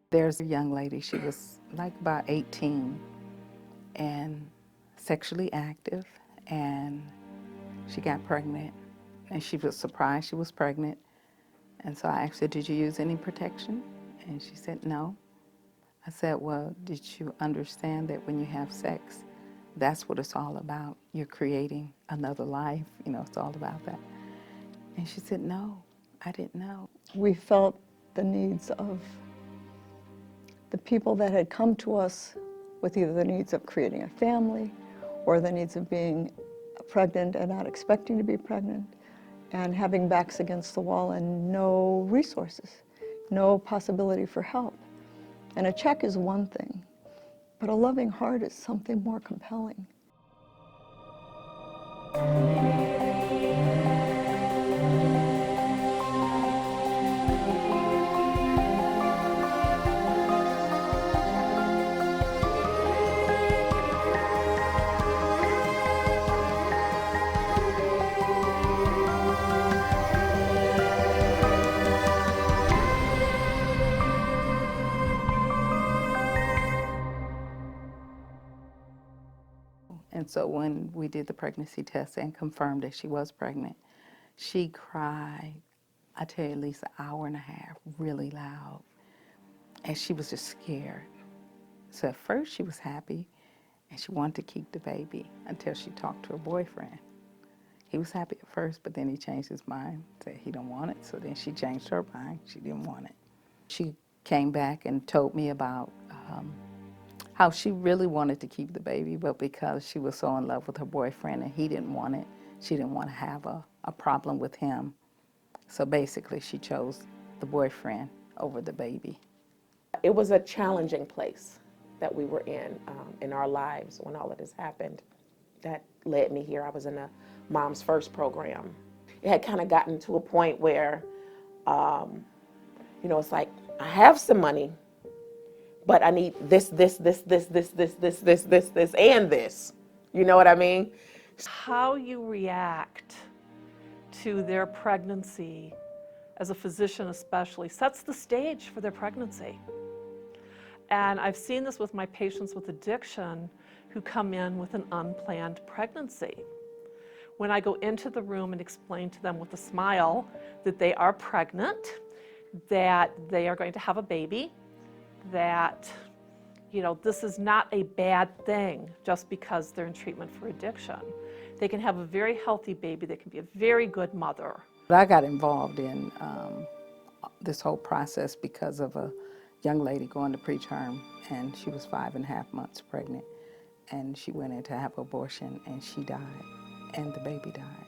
There's a young lady, she was like about 18 and sexually active, and she got pregnant, and she was surprised she was pregnant. And so I asked her, did you use any protection? And she said, no. I said, well, did you understand that when you have sex, that's what it's all about? You're creating another life, it's all about that. And she said, no, I didn't know. We felt the needs of the people that had come to us with either the needs of creating a family or the needs of being pregnant and not expecting to be pregnant, and having backs against the wall and no resources, no possibility for help. And a check is one thing, but a loving heart is something more compelling. And so when we did the pregnancy test and confirmed that she was pregnant, she cried, I tell you, at least an hour and a half, really loud. And she was just scared. So at first she was happy and she wanted to keep the baby until she talked to her boyfriend. He was happy at first, but then he changed his mind, said he don't want it. So then she changed her mind, she didn't want it. She came back and told me about how she really wanted to keep the baby, but because she was so in love with her boyfriend and he didn't want it, she didn't want to have a problem with him. So basically she chose the boyfriend over the baby. It was a challenging place that we were in our lives when all of this happened. That led me here. I was in a Mom's First program. It had kind of gotten to a point where, it's like, I have some money, but I need this, and this. You know what I mean? How you react to their pregnancy, as a physician especially, sets the stage for their pregnancy. And I've seen this with my patients with addiction who come in with an unplanned pregnancy. When I go into the room and explain to them with a smile that they are pregnant, that they are going to have a baby, that this is not a bad thing just because they're in treatment for addiction. They can have a very healthy baby, they can be a very good mother. I got involved in this whole process because of a young lady going to preterm, and she was 5.5 months pregnant, and she went in to have an abortion, and she died, and the baby died.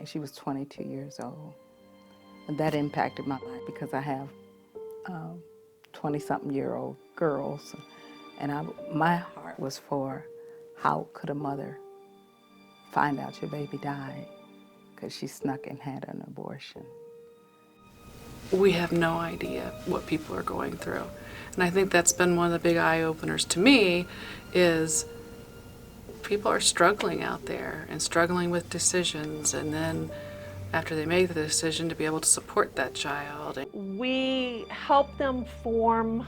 And she was 22 years old. And that impacted my life because I have 20-something-year-old girls, and my heart was for how could a mother find out your baby died because she snuck and had an abortion. We have no idea what people are going through. And I think that's been one of the big eye-openers to me is people are struggling out there and struggling with decisions, and then after they make the decision to be able to support that child. We help them form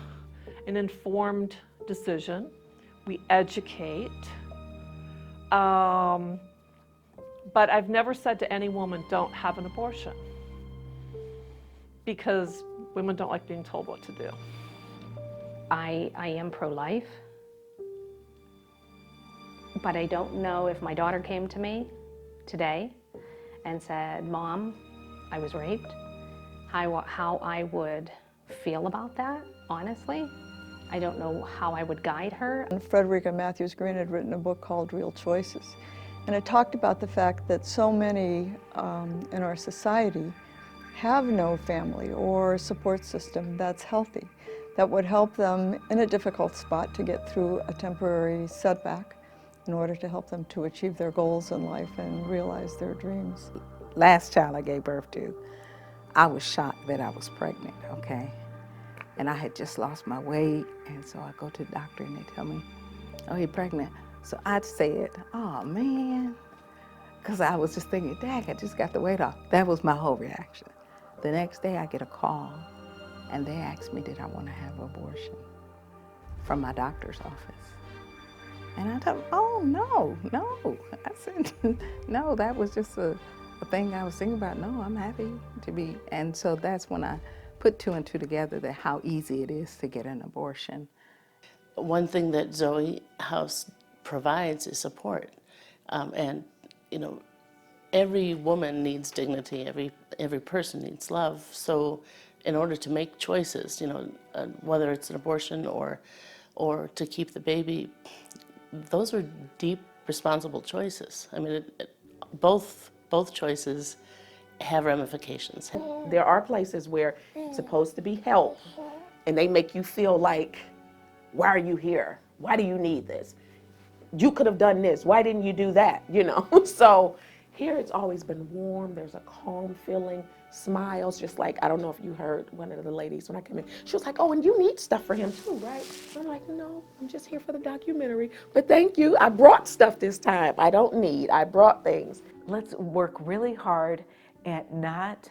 an informed decision. We educate. But I've never said to any woman, don't have an abortion, because women don't like being told what to do. I am pro-life, but I don't know if my daughter came to me today and said, Mom, I was raped, how I would feel about that, honestly. I don't know how I would guide her. And Frederica Matthews Green had written a book called Real Choices, and it talked about the fact that so many in our society have no family or support system that's healthy, that would help them in a difficult spot to get through a temporary setback in order to help them to achieve their goals in life and realize their dreams. Last child I gave birth to, I was shocked that I was pregnant, okay? And I had just lost my weight, and so I go to the doctor and they tell me, oh, you're pregnant. So I said, oh man, because I was just thinking, dang, I just got the weight off. That was my whole reaction. The next day I get a call and they asked me, did I want to have an abortion from my doctor's office? And I told them, oh, no. I said, no, that was just a thing I was thinking about. No, I'm happy to be. And so that's when I put two and two together, that how easy it is to get an abortion. One thing that Zoe House provides is support. And, you know, every woman needs dignity, every person needs love. So in order to make choices, you know, whether it's an abortion or to keep the baby, those are deep, responsible choices. I mean, both choices have ramifications. There are places where it's supposed to be help, and they make you feel like, why are you here? Why do you need this? You could have done this. Why didn't you do that? You know, so here it's always been warm. There's a calm feeling, smiles, just like, I don't know if you heard one of the ladies when I came in. She was like, oh, and you need stuff for him too, right? I'm like, no, I'm just here for the documentary. But thank you. I brought stuff this time. I don't need. I brought things. Let's work really hard at not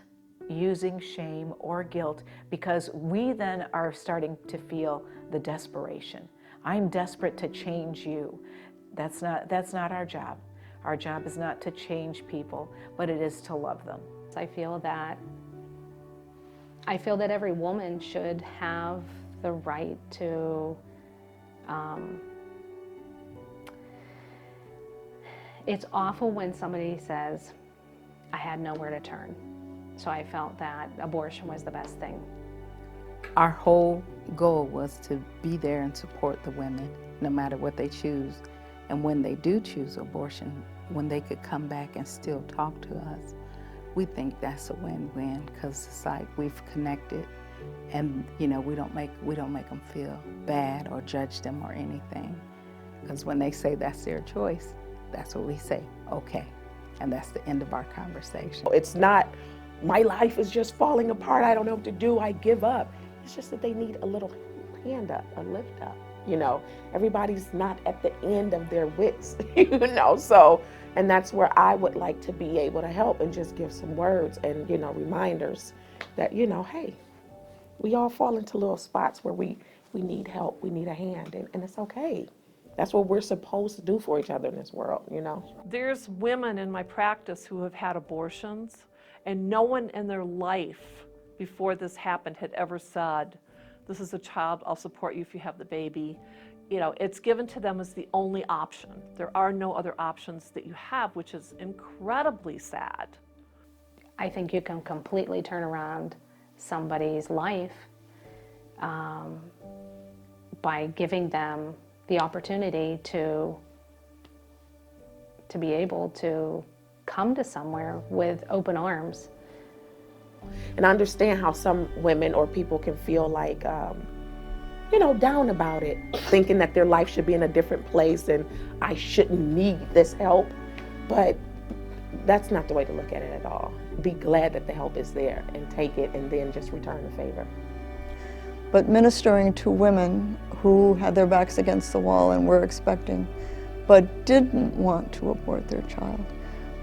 using shame or guilt, because we then are starting to feel the desperation. I'm desperate to change you. That's not our job. Our job is not to change people, but it is to love them. I feel that every woman should have the right to, it's awful when somebody says, I had nowhere to turn. So I felt that abortion was the best thing. Our whole goal was to be there and support the women, no matter what they choose. And when they do choose abortion, when they could come back and still talk to us, we think that's a win-win, because it's like we've connected, and you know, we don't make them feel bad or judge them or anything. Because when they say that's their choice, that's what we say, okay. And that's the end of our conversation. It's not, my life is just falling apart. I don't know what to do. I give up. It's just that they need a little hand up, a lift up. You know, everybody's not at the end of their wits, you know, so, and that's where I would like to be able to help and just give some words and, you know, reminders that, you know, hey, we all fall into little spots where we need help, we need a hand, and it's okay. That's what we're supposed to do for each other in this world, you know. There's women in my practice who have had abortions, and no one in their life before this happened had ever said, this is a child, I'll support you if you have the baby. You know, it's given to them as the only option. There are no other options that you have, which is incredibly sad. I think you can completely turn around somebody's life by giving them the opportunity to be able to come to somewhere with open arms. And I understand how some women or people can feel like, you know, down about it, thinking that their life should be in a different place and I shouldn't need this help. But that's not the way to look at it at all. Be glad that the help is there and take it, and then just return the favor. But ministering to women who had their backs against the wall and were expecting, but didn't want to abort their child,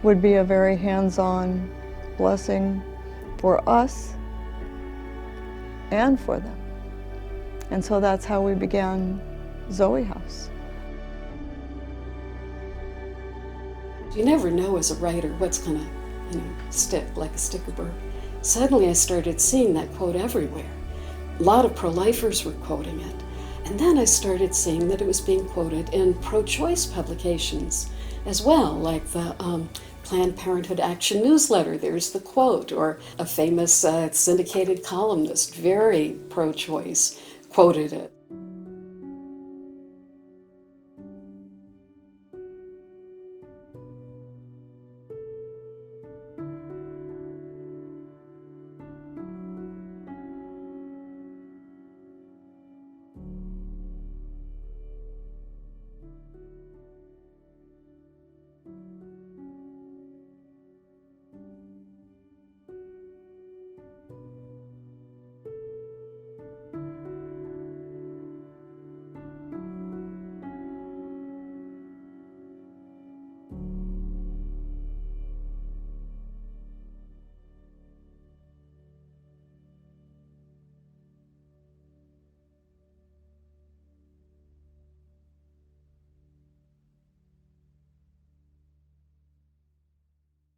would be a very hands-on blessing for us and for them. And so that's how we began Zoe House. You never know as a writer what's gonna, stick like a sticker burr. Suddenly I started seeing that quote everywhere. A lot of pro-lifers were quoting it. And then I started seeing that it was being quoted in pro-choice publications as well, like the Planned Parenthood Action newsletter. There's the quote, or a famous syndicated columnist, very pro-choice, quoted it.